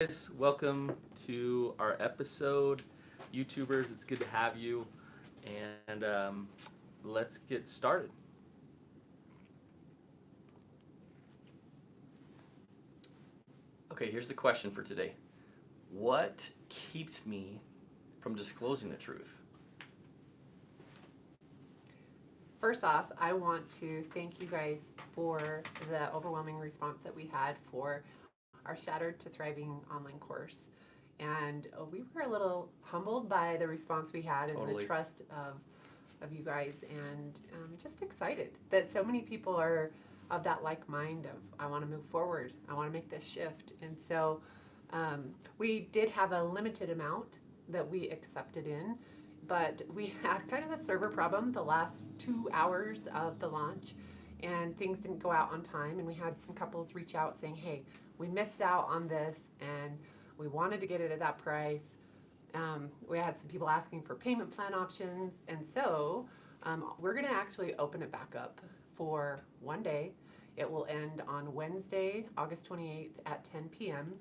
Guys, welcome to our episode. YouTubers, it's good to have you. And let's get started. Okay, here's the question for today. What keeps me from disclosing the truth? First off, I want to thank you guys for the overwhelming response that we had for our Shattered to Thriving online course. And we were a little humbled by the response we had and Totally. the trust of you guys, and just excited that so many people are of that like mind of, I want to move forward, I want to make this shift. And so we did have a limited amount that we accepted in, but we had kind of a server problem the last 2 hours of the launch, and things didn't go out on time. And we had some couples reach out saying, hey, we missed out on this and we wanted to get it at that price. We had some people asking for payment plan options, and so we're going to actually open it back up for one day. It will end on Wednesday, August 28th at 10 p.m.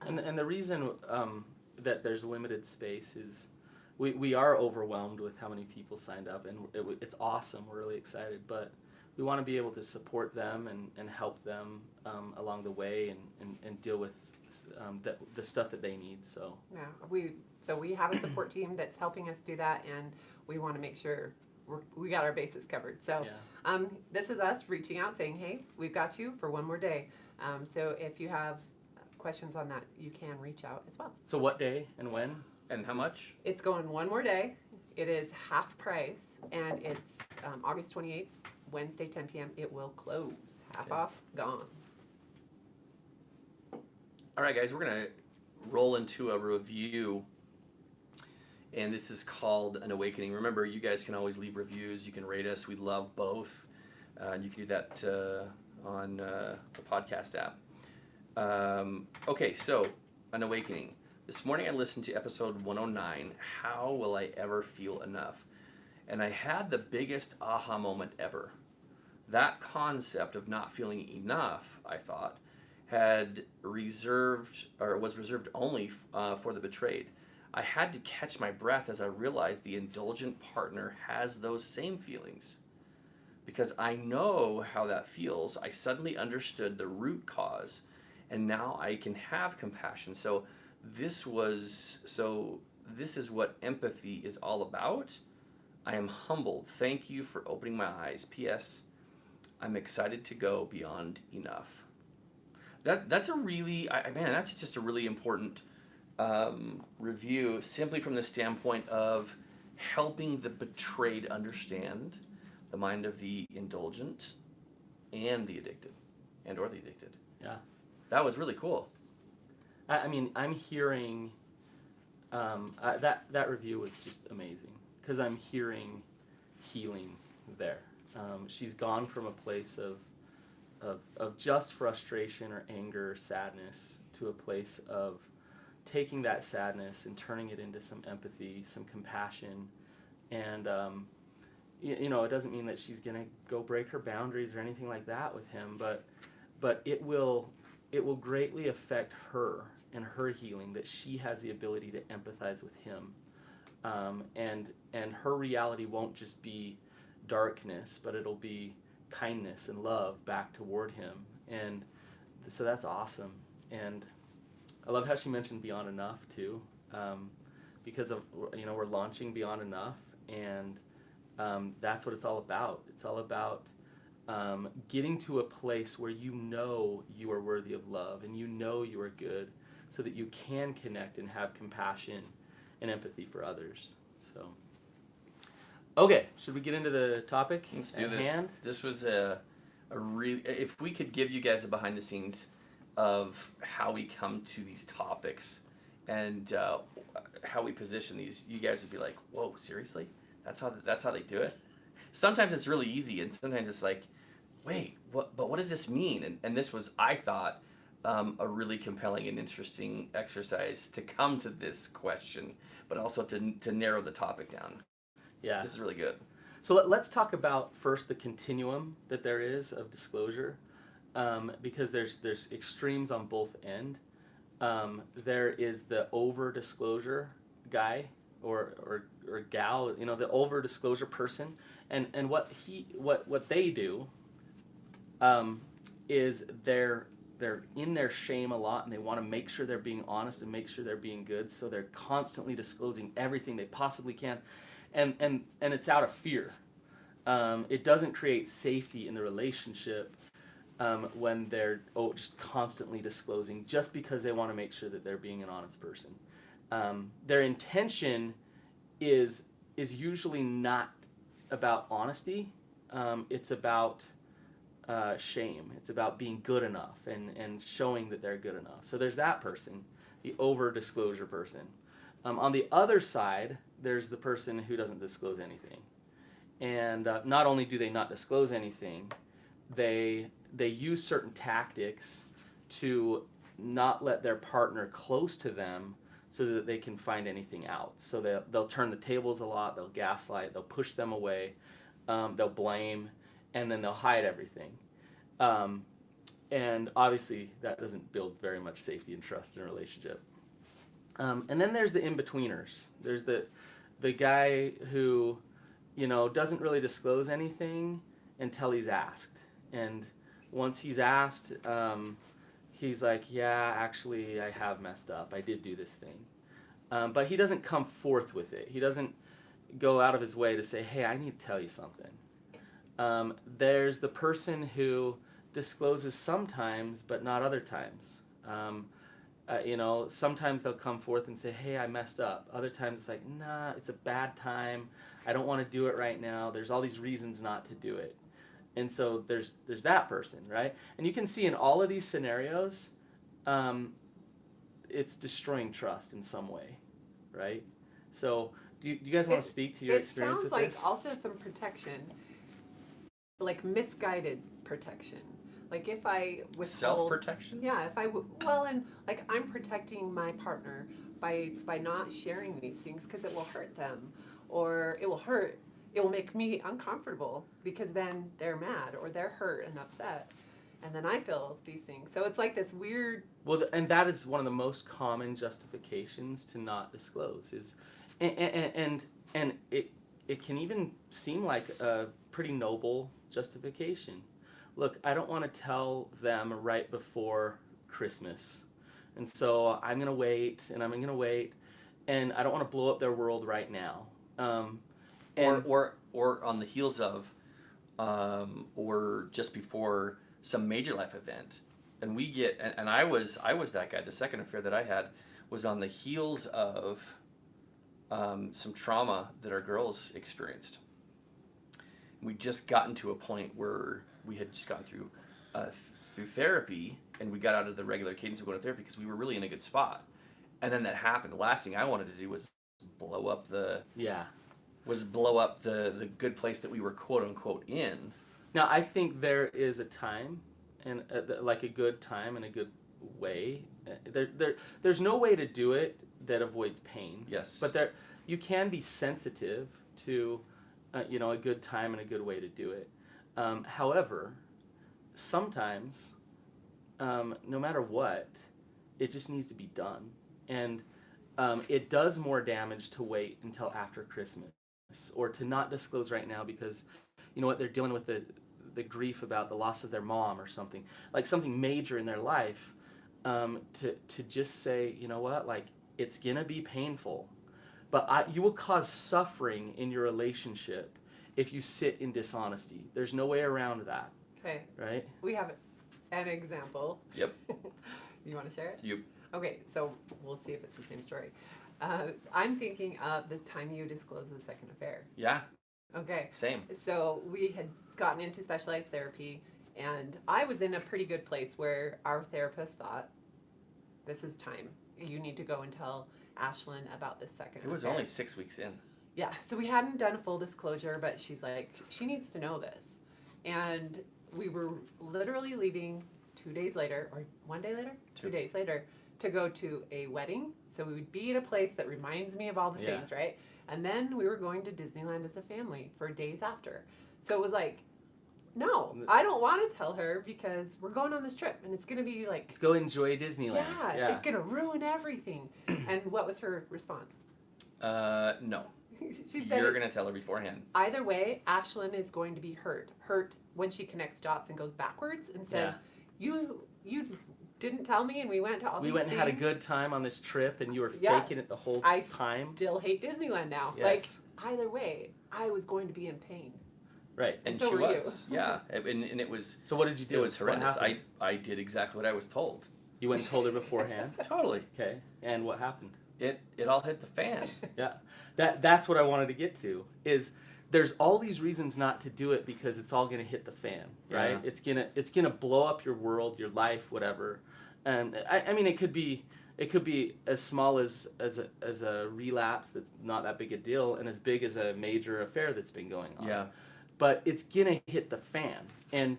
And the reason that there's limited space is we are overwhelmed with how many people signed up, and it's awesome. We're really excited, but we want to be able to support them and help them along the way and deal with the stuff that they need. So we have a support team that's helping us do that, and we want to make sure we got our bases covered. So this is us reaching out saying, hey, we've got you for one more day. So if you have questions on that, you can reach out as well. So what day and when and how much? It's going one more day. It is half price, and it's August 28th, Wednesday, 10 p.m. It will close. Half off, gone. All right, guys, we're going to roll into a review, and this is called An Awakening. Remember, you guys can always leave reviews. You can rate us. We love both. You can do that on the podcast app. Okay, so An Awakening. This morning I listened to episode 109, How Will I Ever Feel Enough? And I had the biggest aha moment ever. That concept of not feeling enough, I thought, was reserved only for the betrayed. I had to catch my breath as I realized the indulgent partner has those same feelings. Because I know how that feels, I suddenly understood the root cause, and now I can have compassion. So this is what empathy is all about. I am humbled. Thank you for opening my eyes. P.S. I'm excited to go beyond enough. That's just a really important review, simply from the standpoint of helping the betrayed understand the mind of the indulgent and the addicted, or the addicted. Yeah. That was really cool. I mean, I'm hearing that review was just amazing because I'm hearing healing there. She's gone from a place of just frustration or anger or sadness to a place of taking that sadness and turning it into some empathy, some compassion, and it doesn't mean that she's gonna go break her boundaries or anything like that with him, but it will greatly affect her and her healing, that she has the ability to empathize with him, and her reality won't just be darkness, but it'll be kindness and love back toward him. And so that's awesome. And I love how she mentioned Beyond Enough too, because of we're launching Beyond Enough, and that's what it's all about. It's all about getting to a place where you are worthy of love and you are good, so that you can connect and have compassion and empathy for others. So, okay, should we get into the topic? Let's do this. Hand? This was a really, if we could give you guys a behind the scenes of how we come to these topics and how we position these, you guys would be like, whoa, seriously? That's how they do it? Sometimes it's really easy, and sometimes it's like, wait, what does this mean? And this was, I thought, a really compelling and interesting exercise to come to this question, but also to narrow the topic down. Yeah. This is really good. So let's talk about first the continuum that there is of disclosure, because there's extremes on both end. There is the over disclosure guy or gal, the over disclosure person, and what they do is they're in their shame a lot, and they want to make sure they're being honest and make sure they're being good, so they're constantly disclosing everything they possibly can, and it's out of fear. It doesn't create safety in the relationship when they're just constantly disclosing just because they want to make sure that they're being an honest person. Their intention is usually not about honesty. It's about shame. It's about being good enough and showing that they're good enough. So there's that person, the over disclosure person. On the other side, there's the person who doesn't disclose anything. And not only do they not disclose anything, they use certain tactics to not let their partner close to them so that they can find anything out. So they'll turn the tables a lot, they'll gaslight, they'll push them away, they'll blame, and then they'll hide everything. And obviously that doesn't build very much safety and trust in a relationship. And then there's the in-betweeners. There's the guy who, doesn't really disclose anything until he's asked. And once he's asked, he's like, yeah, actually, I have messed up. I did do this thing. But he doesn't come forth with it. He doesn't go out of his way to say, hey, I need to tell you something. There's the person who discloses sometimes, but not other times. Sometimes they'll come forth and say, hey, I messed up. Other times it's like, nah, it's a bad time. I don't want to do it right now. There's all these reasons not to do it. And so there's that person, right? And you can see in all of these scenarios, it's destroying trust in some way, right? So do you guys want to speak to your experience with this? It sounds like also some protection, like misguided protection. Like if I withhold... Self-protection? Yeah, I'm protecting my partner by not sharing these things because it will hurt them, or it will make me uncomfortable because then they're mad or they're hurt and upset, and then I feel these things. So it's like this weird... Well, and that is one of the most common justifications to not disclose is, and it can even seem like a pretty noble justification. Look, I don't want to tell them right before Christmas, and so I'm going to wait, and I'm going to wait, and I don't want to blow up their world right now. Or on the heels of, or just before some major life event, and we get, and I was that guy. The second affair that I had was on the heels of some trauma that our girls experienced. We just gotten to a point where we had just gone through therapy, and we got out of the regular cadence of going to therapy because we were really in a good spot. And then that happened. The last thing I wanted to do was blow up the good place that we were quote unquote in. Now I think there is a time, and like a good time and a good way. There's no way to do it that avoids pain. Yes. But you can be sensitive to a good time and a good way to do it. However, sometimes, no matter what, it just needs to be done. And it does more damage to wait until after Christmas or to not disclose right now because, they're dealing with the grief about the loss of their mom or something, like something major in their life, to just say, it's going to be painful. But you will cause suffering in your relationship if you sit in dishonesty. There's no way around that. Okay. Right? We have an example. Yep. You want to share it? Yep. Okay, so we'll see if it's the same story. I'm thinking of the time you disclosed the second affair. Yeah. Okay. Same. So we had gotten into specialized therapy, and I was in a pretty good place where our therapist thought, this is time. You need to go and tell Ashlynn about this second affair. It was only 6 weeks in. Yeah, so we hadn't done a full disclosure, but she's like, she needs to know this. And we were literally leaving 2 days later, or 1 day later? 2 days later, to go to a wedding. So we would be at a place that reminds me of all the things, right? And then we were going to Disneyland as a family for days after. So it was like, no, I don't want to tell her because we're going on this trip and it's going to be like, Let's go enjoy Disneyland. yeah, it's going to ruin everything. And what was her response? No. She said, You're going to tell her beforehand. either way, Ashlynn is going to be hurt when she connects dots and goes backwards and says, you didn't tell me, and we went to all these We went and had a things. good time on this trip, and you were Yeah. faking it the whole I time. Still hate Disneyland now. Yes. Like, either way, I was going to be in pain. Right. And so she were you. was. Yeah. And it was... So what did you do? It was What horrendous. happened? I did exactly what I was told. You went and told her beforehand? Totally. Okay. And what happened? It all hit the fan. Yeah. That's what I wanted to get to, is there's all these reasons not to do it because it's all going to hit the fan, right? Yeah. It's gonna blow up your world, your life, whatever. And I mean, it could be as small as a relapse that's not that big a deal, and as big as a major affair that's been going on. Yeah. But it's gonna hit the fan, and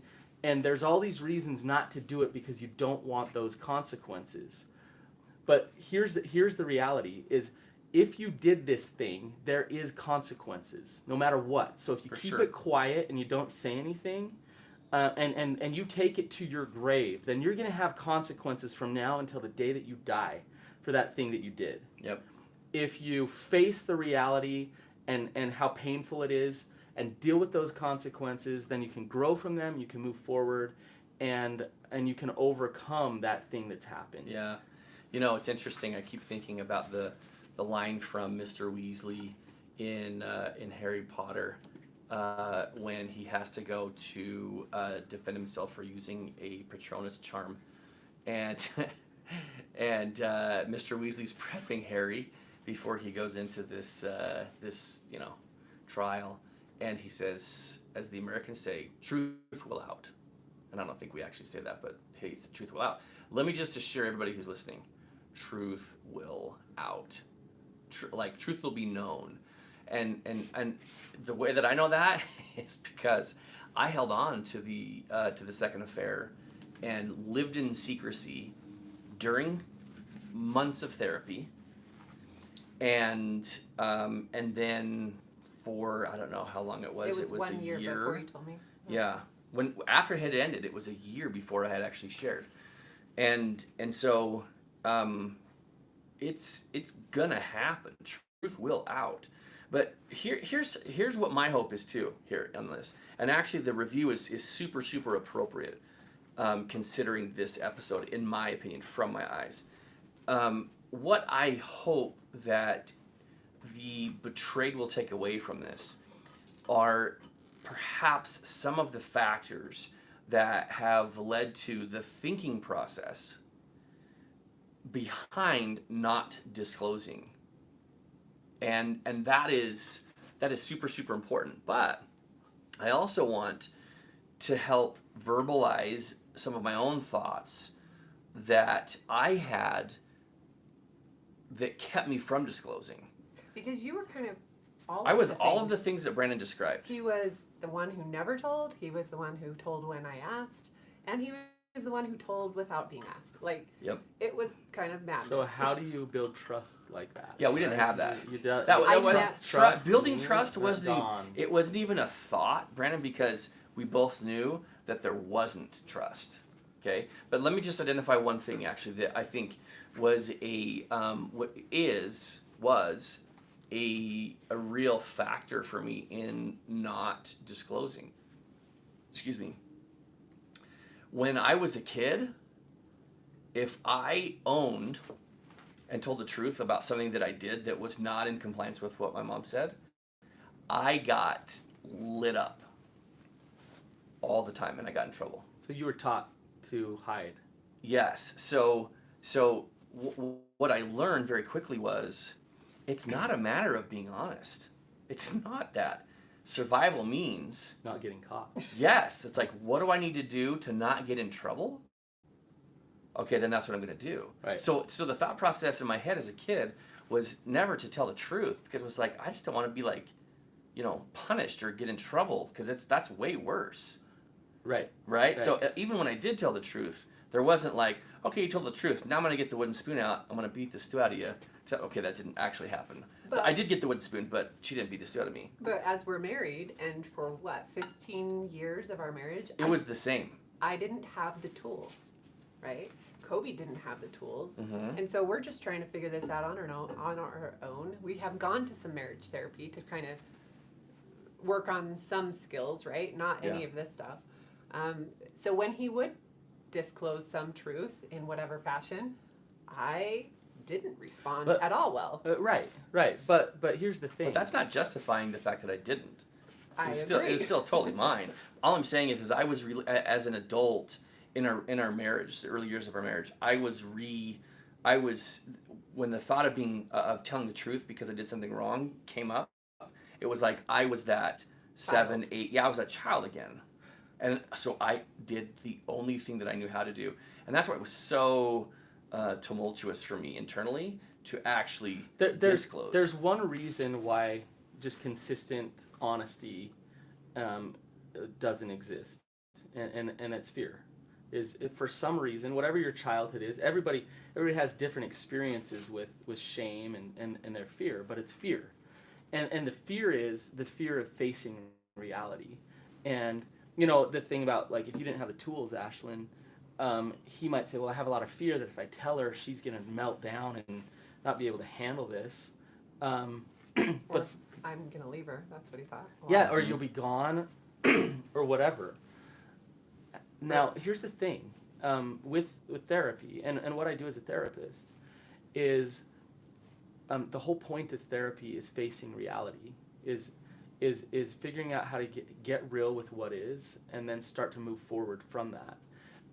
there's all these reasons not to do it because you don't want those consequences. But here's the reality is, if you did this thing, there is consequences, no matter what. So if you keep it quiet and you don't say anything, and you take it to your grave, then you're going to have consequences from now until the day that you die for that thing that you did. Yep. If you face the reality and how painful it is and deal with those consequences, then you can grow from them, you can move forward, and you can overcome that thing that's happened. Yeah. You know, it's interesting. I keep thinking about the line from Mr. Weasley in Harry Potter when he has to go to defend himself for using a Patronus charm, and Mr. Weasley's prepping Harry before he goes into this trial, and he says, as the Americans say, "Truth will out," and I don't think we actually say that, but hey, truth will out. Let me just assure everybody who's listening, truth will out. Truth will be known, and the way that I know that is because I held on to the second affair and lived in secrecy during months of therapy, and then for I don't know how long it was. It was 1 year before you told me. Yeah, after it had ended, it was a year before I had actually shared, and so. It's gonna happen. Truth will out. But here's what my hope is too here on this. And actually the review is super, super appropriate considering this episode, in my opinion, from my eyes. What I hope that the betrayed will take away from this are perhaps some of the factors that have led to the thinking process behind not disclosing, and that is super, super important. But I also want to help verbalize some of my own thoughts that I had that kept me from disclosing. Because you were kind of I was all of the things that Brannon described. He was the one who never told. He was the one who told when I asked, and he was the one who told without being asked. Like, Yep. It was kind of madness. So how do you build trust like that? Yeah, we didn't have that. That was building trust wasn't wasn't even a thought, Brannon, because we both knew that there wasn't trust. Okay, but let me just identify one thing actually that I think was a real factor for me in not disclosing. Excuse me. When I was a kid, if I owned and told the truth about something that I did that was not in compliance with what my mom said, I got lit up all the time and I got in trouble. So you were taught to hide. Yes. So what I learned very quickly was it's not a matter of being honest. It's not that. Survival means not getting caught. Yes. It's like, what do I need to do to not get in trouble? Okay, then that's what I'm going to do. Right. So the thought process in my head as a kid was never to tell the truth, because it was like, I just don't want to be like, punished or get in trouble, because that's way worse. Right. Right. So even when I did tell the truth, There wasn't like, okay, you told the truth. Now I'm gonna get the wooden spoon out. I'm gonna beat the stew out of you. Okay, that didn't actually happen. But I did get the wooden spoon, but she didn't beat the stew out of me. But as we're married, and for what, 15 years of our marriage, It was the same. I didn't have the tools, right? Coby didn't have the tools. Mm-hmm. And so we're just trying to figure this out on our own. We have gone to some marriage therapy to kind of work on some skills, right? Not any of this stuff. So when he would disclose some truth in whatever fashion, I didn't respond at all well. Right. But here's the thing. But that's not justifying the fact that I didn't. I It agree. was still totally mine. All I'm saying is I was as an adult in our marriage, the early years of our marriage, I was when the thought of being of telling the truth because I did something wrong came up, it was like I was that 7, 8. Yeah, I was that child again, and so I did the only thing that I knew how to do, and that's why it was so tumultuous for me internally to actually disclose. There's one reason why just consistent honesty doesn't exist, and it's fear. Is if for some reason, whatever your childhood is, everybody has different experiences with shame and their fear, but it's fear. And the fear is the fear of facing reality. And the thing about, like, if you didn't have the tools, Ashlynn, he might say, well, I have a lot of fear that if I tell her, she's going to melt down and not be able to handle this. But I'm going to leave her. That's what he thought. Yeah, or you'll be gone or whatever. Now, here's the thing with therapy, and what I do as a therapist is the whole point of therapy is facing reality, is figuring out how to get real with what is, and then start to move forward from that.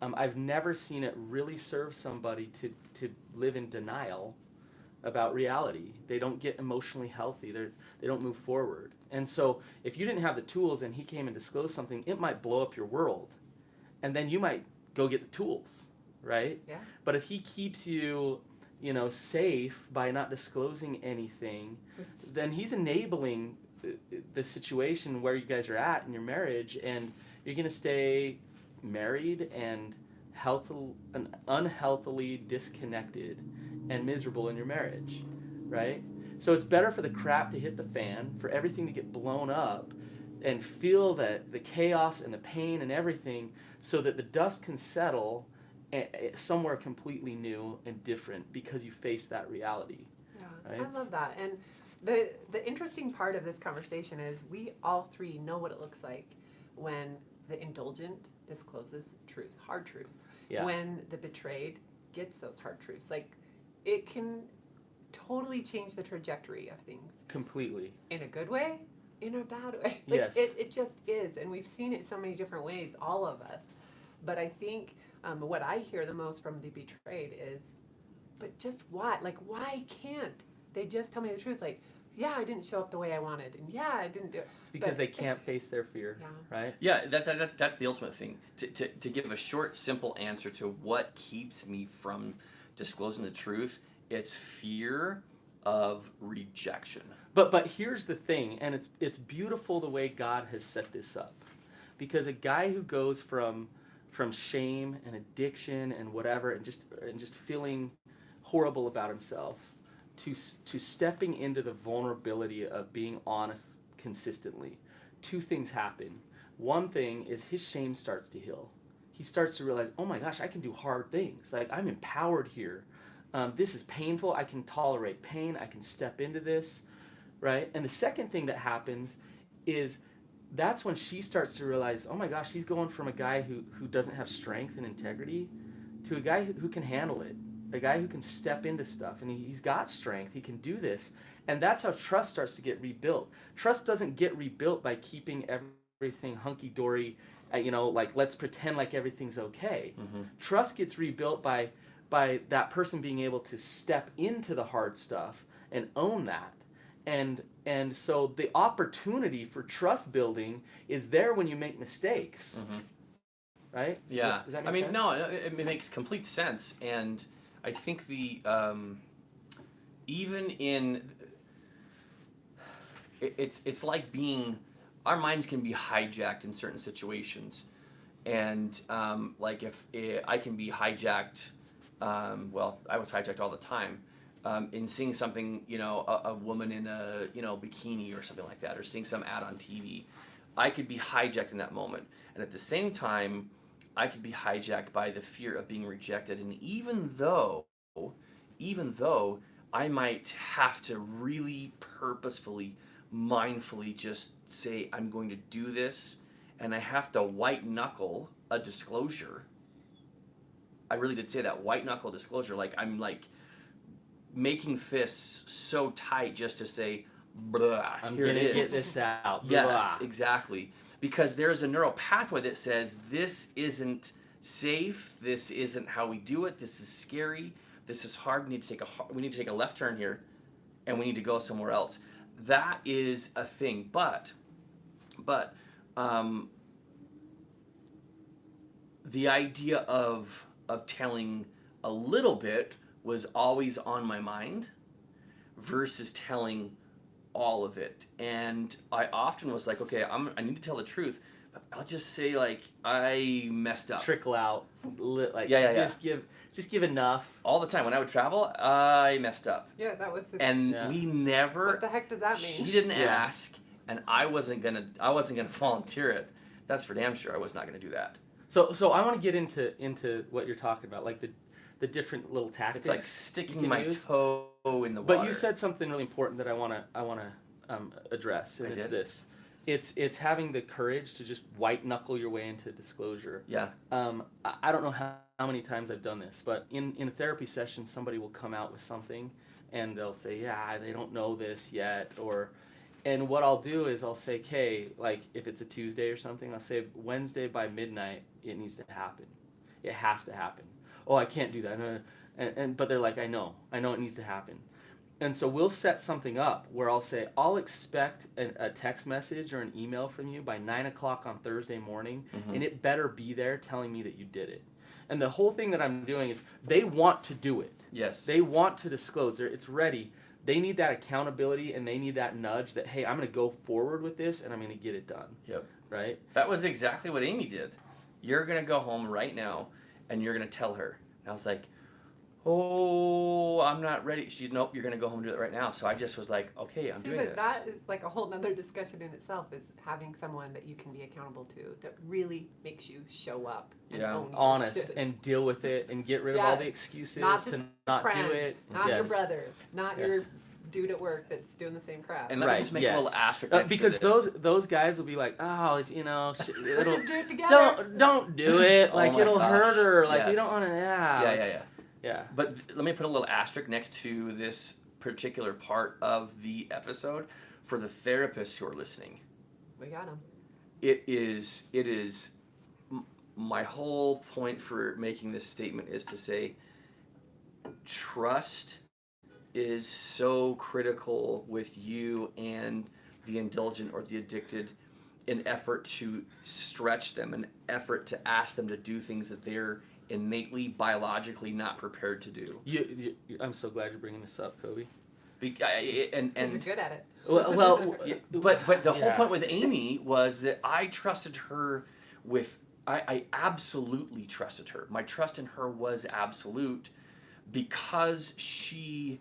I've never seen it really serve somebody to live in denial about reality. They don't get emotionally healthy. They don't move forward. And so if you didn't have the tools and he came and disclosed something, it might blow up your world. And then you might go get the tools, right? Yeah. But if he keeps you, safe by not disclosing anything, then he's enabling the situation where you guys are at in your marriage, and you're going to stay married and unhealthily disconnected and miserable in your marriage, right? So it's better for the crap to hit the fan, for everything to get blown up, and feel that the chaos and the pain and everything, so that the dust can settle somewhere completely new and different because you face that reality. Yeah, right? I love that. And the interesting part of this conversation is we all three know what it looks like when the indulgent discloses truth, hard truths. Yeah. When the betrayed gets those hard truths. Like, it can totally change the trajectory of things. Completely. In a good way, in a bad way. Like, Yes. It just is. And we've seen it so many different ways, all of us. But I think what I hear the most from the betrayed is, but just what? Like, why can't they just tell me the truth? Like, yeah, I didn't show up the way I wanted. And yeah, I didn't do it. It's because they can't face their fear, right? Yeah, that's the ultimate thing. To give a short, simple answer to what keeps me from disclosing the truth, it's fear of rejection. But here's the thing, and it's beautiful the way God has set this up, because a guy who goes from shame and addiction and whatever, and just feeling horrible about himself, to stepping into the vulnerability of being honest consistently, two things happen. One thing is his shame starts to heal. He starts to realize, oh my gosh, I can do hard things. Like, I'm empowered here. This is painful. I can tolerate pain. I can step into this, right? And the second thing that happens is that's when she starts to realize, oh my gosh, he's going from a guy who doesn't have strength and integrity to a guy who can handle it, a guy who can step into stuff, and he's got strength. He can do this. And that's how trust starts to get rebuilt. Trust doesn't get rebuilt by keeping everything hunky-dory, like, let's pretend like everything's okay. Mm-hmm. Trust gets rebuilt by that person being able to step into the hard stuff and own that. And so the opportunity for trust building is there when you make mistakes. Mm-hmm. Right? Yeah. Does that make sense? Sense? No, it makes complete sense. And I think even in it's like our minds can be hijacked in certain situations. And like if I can be hijacked, well, I was hijacked all the time, in seeing something, a woman in a, bikini or something like that, or seeing some ad on TV. I could be hijacked in that moment. And at the same time, I could be hijacked by the fear of being rejected. And even though I might have to really purposefully, mindfully just say, I'm going to do this, and I have to white knuckle a disclosure. I really did say that, white knuckle disclosure. Like I'm like making fists so tight just to say, blah, I'm here gonna it is. get this out. Yes, Blah. exactly. Because there's a neural pathway that says this isn't safe. This isn't how we do it. This is scary. This is hard. We need to take a left turn here, and we need to go somewhere else. That is a thing. But the idea of telling a little bit was always on my mind versus telling all of it. And I often was like, okay, I need to tell the truth, but I'll just say like I messed up. Trickle out. Just give enough. All the time when I would travel, I messed up. Yeah, that was his. And we never. What the heck does that mean? She didn't ask, and I wasn't gonna volunteer it. That's for damn sure. I was not gonna do that. So I want to get into what you're talking about, like the different little tactics. It's like sticking my toe in the water. But you said something really important that I want to address, and it's this. It's having the courage to just white knuckle your way into disclosure. Yeah. I don't know how many times I've done this, but in a therapy session, somebody will come out with something, and they'll say, yeah, they don't know this yet, and what I'll do is I'll say, okay, like if it's a Tuesday or something, I'll say Wednesday by midnight, it needs to happen. It has to happen. Oh, I can't do that. But they're like, I know it needs to happen. And so we'll set something up where I'll say, I'll expect a text message or an email from you by 9 o'clock on Thursday morning, and it better be there telling me that you did it. And the whole thing that I'm doing is they want to do it. Yes. They want to disclose. It's ready. They need that accountability, and they need that nudge that, hey, I'm going to go forward with this, and I'm going to get it done. Yep. Right? That was exactly what Amy did. You're going to go home right now, and you're going to tell her. And I was like, oh, I'm not ready. She's, nope, you're going to go home and do it right now. So I just was like, okay, I'm doing this. That is like a whole nother discussion in itself, is having someone that you can be accountable to that really makes you show up and own your honest shit. and deal with it and get rid of all the excuses to not friend, do it. Not your brother, not your dude at work that's doing the same crap. And let me just make a little asterisk next because to this. those guys will be like, oh, let's just do it together. Don't do it. Like it'll hurt her. Like we don't want to. Yeah. But let me put a little asterisk next to this particular part of the episode for the therapists who are listening. We got them. It is my whole point for making this statement is to say trust is so critical with you and the indulgent or the addicted, an effort to stretch them, an effort to ask them to do things that they're innately, biologically not prepared to do. I'm so glad you're bringing this up, Coby. And you're good at it. Well, but the whole point with Amy was that I trusted her with. I absolutely trusted her. My trust in her was absolute because she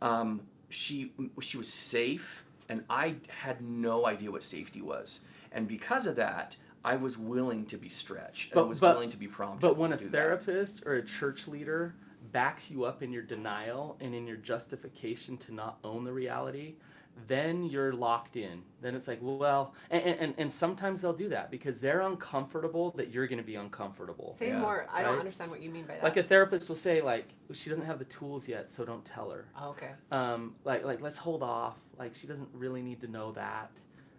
was safe, and I had no idea what safety was, and because of that, I was willing to be stretched. I was willing to be prompted. But when to a do therapist or a church leader backs you up in your denial and in your justification to not own the reality, then you're locked in. Then it's like, well, and sometimes they'll do that because they're uncomfortable that you're going to be uncomfortable. Say more. I don't understand what you mean by that. Like a therapist will say, like, she doesn't have the tools yet, so don't tell her. Oh, okay. Like let's hold off. Like she doesn't really need to know that.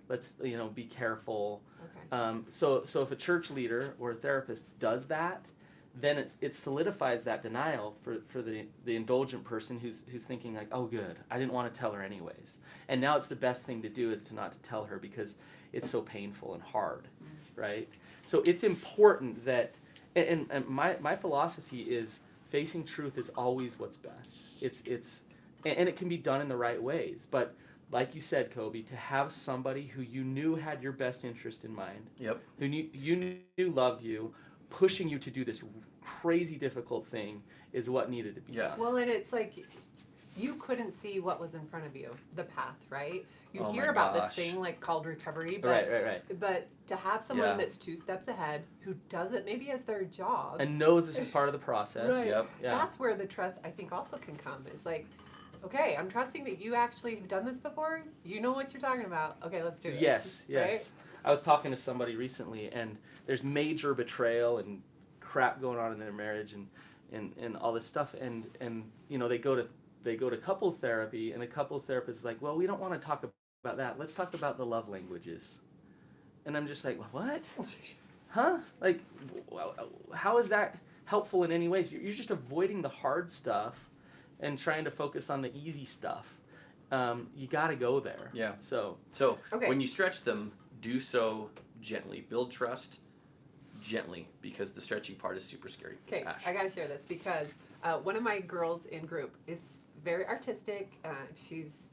Let's be careful. Okay. So if a church leader or a therapist does that, then it solidifies that denial for the indulgent person who's thinking like, oh good, I didn't want to tell her anyways, and now it's the best thing to do is to not to tell her because it's so painful and hard, right? So it's important that, and my philosophy is facing truth is always what's best. It's and it can be done in the right ways, but like you said, Coby, to have somebody who you knew had your best interest in mind, Yep. who you knew loved you, pushing you to do this crazy difficult thing is what needed to be Yeah. done. Well, and it's like you couldn't see what was in front of you, the path, right? You Oh hear my about gosh. this thing like called recovery, but Right. but to have someone Yeah. that's 2 steps ahead who does it maybe as their job, And knows this is part of the process. Right. Yep. Yeah. that's where the trust I think also can come. Is like, okay, I'm trusting that you actually have done this before. You know what you're talking about. Okay, let's do this. Yes. Right? I was talking to somebody recently, and there's major betrayal and crap going on in their marriage, and all this stuff, and you know they go to couples therapy, and the couples therapist is like, well, we don't want to talk about that. Let's talk about the love languages. And I'm just like, what? Huh? Like, how is that helpful in any ways? You're just avoiding the hard stuff and trying to focus on the easy stuff. You got to go there. Yeah. So Okay. When you stretch them, do so gently. Build trust gently, because the stretching part is super scary. Okay, Ash. I gotta share this because one of my girls in group is very artistic. She's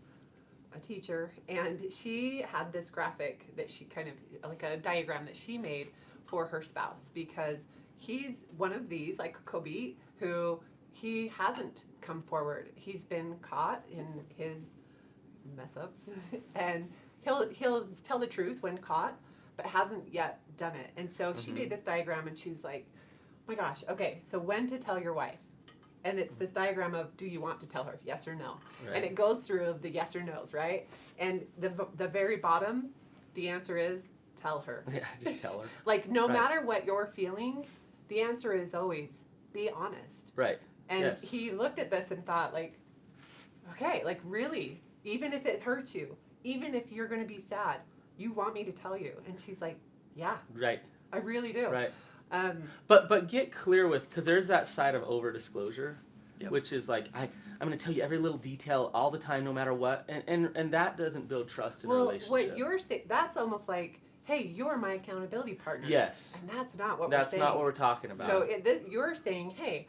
a teacher, and she had this graphic that she kind of, like a diagram that she made for her spouse, because he's one of these, like Coby, who he hasn't come forward. He's been caught in his mess ups, and he'll tell the truth when caught, but hasn't yet done it. And so she made this diagram, and she was like, oh my gosh, okay, so when to tell your wife? And it's this diagram of, do you want to tell her, yes or no? Right. And it goes through the yes or no's, right? And the very bottom, the answer is tell her. yeah, just tell her. Like, no Right. matter what you're feeling, the answer is always be honest. Right. And Yes. he looked at this and thought, like, okay, like, really, even if it hurts you, even if you're going to be sad, you want me to tell you? And she's like, yeah, Right. I really do. Right. Um, But get clear with, because there's that side of over disclosure, Yep. which is like I'm going to tell you every little detail all the time, no matter what, and that doesn't build trust in a well, relationship. what you're saying, that's almost like, hey, you're my accountability partner. Yes. And that's not what That's we're saying. not what we're talking about. So you're saying, hey,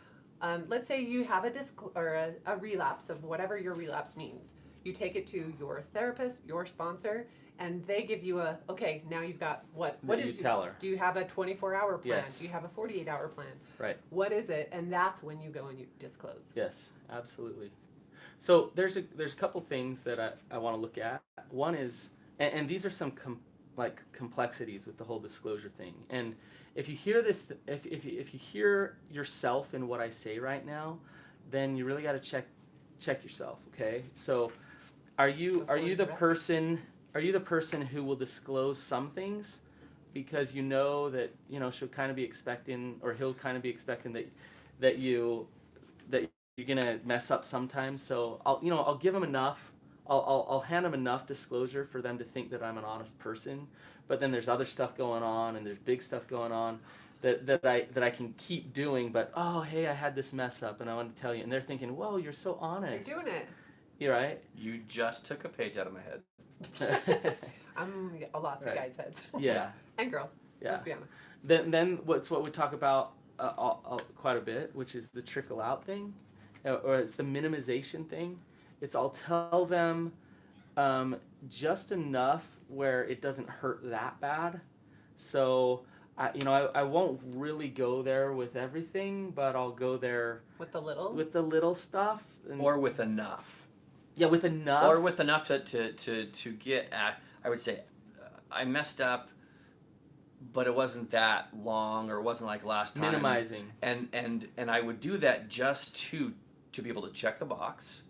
let's say you have a relapse of whatever your relapse means. You take it to your therapist, your sponsor, and they give you okay, now you've got what That is you tell her. Do you have a 24-hour plan? Yes. Do you have a 48-hour plan? Right. What is it? And that's when you go and you disclose. Yes, absolutely. So there's a couple things that I want to look at. One is, and these are some complexities with the whole disclosure thing. And if you hear this, if you hear yourself in what I say right now, then you really got to check yourself. Okay. So are you the person who will disclose some things because you know that she'll kind of be expecting, or he'll kind of be expecting that you're gonna mess up sometimes, so I'll give them enough. I'll hand them enough disclosure for them to think that I'm an honest person. But then there's other stuff going on, and there's big stuff going on that I can keep doing. But oh, hey, I had this mess up, and I want to tell you. And they're thinking, whoa, you're so honest. You're doing it. You're right. You just took a page out of my head. I'm lots Right. of guys' heads. Yeah. And girls. Yeah. Let's be honest. Then what we talk about quite a bit, which is the trickle out thing, or it's the minimization thing. It's I'll tell them just enough where it doesn't hurt that bad. So I won't really go there with everything, but I'll go there With the littles. with the little stuff. And, Or with enough. yeah, with enough. Or with enough to get at, I would say, I messed up, but it wasn't that long, or it wasn't like last time. minimizing. And I would do that just to be able to check the box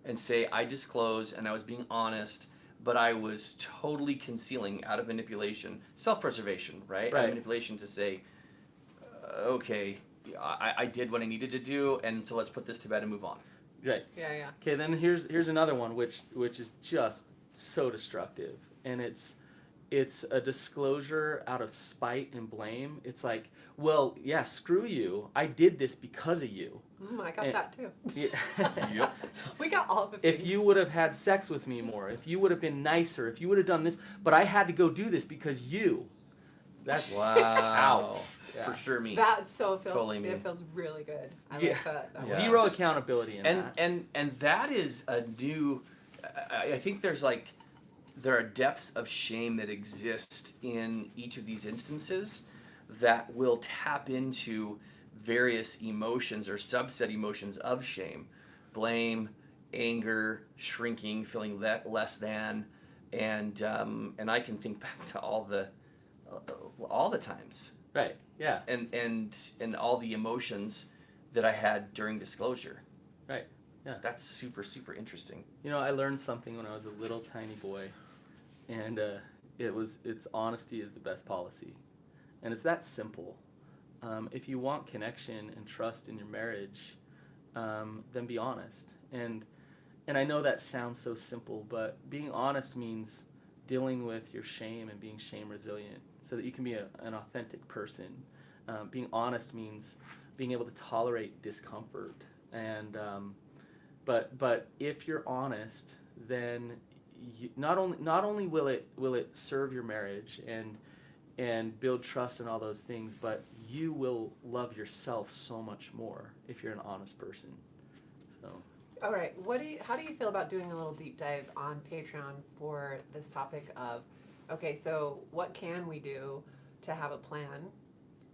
and say I disclosed and I was being honest, but I was totally concealing out of manipulation, self-preservation, right? Out Right. of manipulation to say, okay, I did what I needed to do, and so let's put this to bed and move on. Right. Yeah. Okay, then here's another one which is just so destructive, and it's a disclosure out of spite and blame. It's like, well, yeah, screw you. I did this because of you. I got And- that too. Yeah. Yep. We got all the If things. you would have had sex with me more, if you would have been nicer, if you would have done this, but I had to go do this because you. That's Wow. Yeah. For sure me. That so feels Totally me. it feels really good. I Yeah. like that. That Yeah. one. Zero accountability in and that. and that is a new, I think there are depths of shame that exist in each of these instances that will tap into various emotions or subset emotions of shame: blame, anger, shrinking, feeling less than, and I can think back to all the times, Right. Yeah. and all the emotions that I had during disclosure. Right. Yeah. That's super, super interesting. I learned something when I was a little tiny boy, and it's honesty is the best policy, and it's that simple. If you want connection and trust in your marriage, then be honest. And I know that sounds so simple, but being honest means dealing with your shame and being shame resilient, so that you can be an authentic person. Being honest means being able to tolerate discomfort, and but if you're honest, then not only will it serve your marriage and build trust and all those things, but you will love yourself so much more if you're an honest person. So. All right. How do you feel about doing a little deep dive on Patreon for this topic of, okay, so what can we do to have a plan,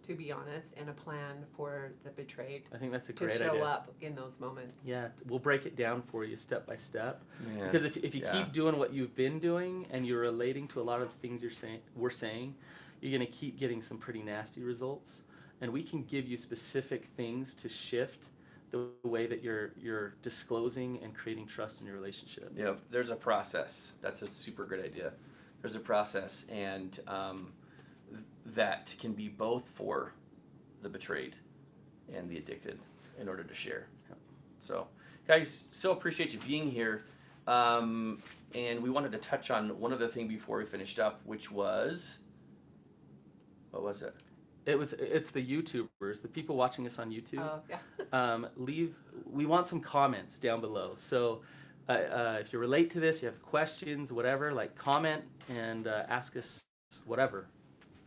to be honest, and a plan for the betrayed I think that's a to great show idea. up in those moments? Yeah, we'll break it down for you step by step. Yeah. Because if you keep doing what you've been doing and you're relating to a lot of the things we're saying, you're going to keep getting some pretty nasty results. And we can give you specific things to shift the way that you're disclosing and creating trust in your relationship. Yeah, there's a process. That's a super good idea. There's a process, and that can be both for the betrayed and the addicted in order to share. So, guys, so appreciate you being here. And we wanted to touch on one other thing before we finished up, which was, what was it? It's the YouTubers, the people watching us on YouTube. Oh, yeah. We want some comments down below. So if you relate to this, you have questions, whatever, comment and ask us whatever.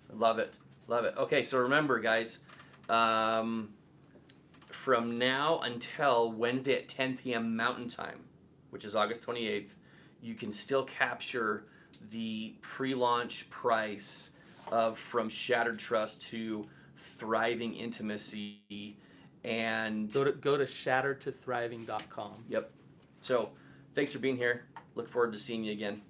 So. Love it. Okay, so remember, guys, from now until Wednesday at 10 p.m. Mountain Time, which is August 28th, you can still capture the pre-launch price of From Shattered Trust to Thriving Intimacy, and go to shatteredtothriving.com. Yep. So thanks for being here. Look forward to seeing you again.